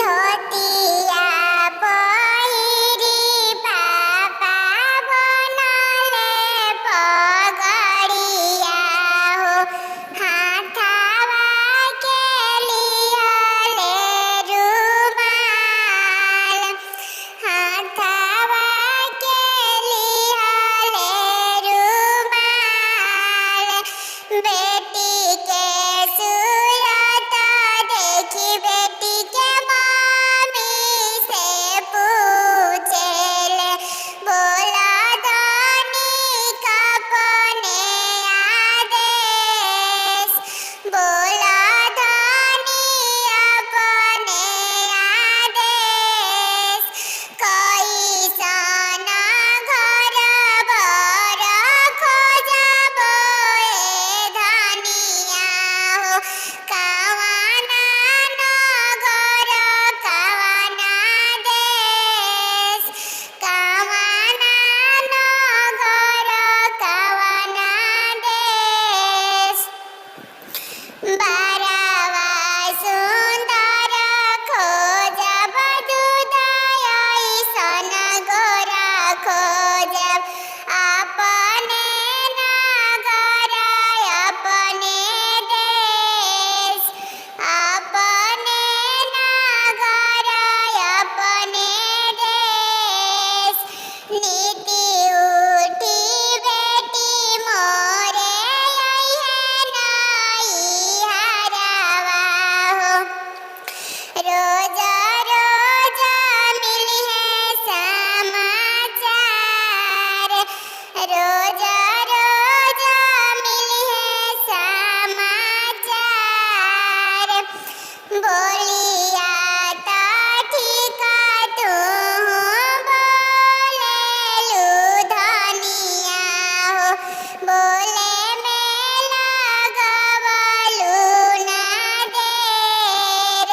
ধতিয়া পহিরি বাবা বনলে পগড়িয়া হো হাথাবা কেলিয়লে রুমাল হাথাবা কেলিয়লে রুমাল बेटी के सूरत देखी बेटी के मामी से पूछेले बोला धनी कपने आदेश बोला धनी अपने आदेश कैसन घर बर खोजब ए धनिया हो कवना नगर कवना देश कवना नगर कवना देश बारवा सुंदर खोजब दुदय ऐसन गोरा खोजब अपने नगर अपने देश अपने नगर अपने देश नीति उठी बेटी मोरे अइहे नाई हरवा हो रोज रोज मिली है समाचार रोज रोज मिली है समाचार बोलिया तो ठीक तू बोलेलू धनिया हो बोले में लगवलू ना देर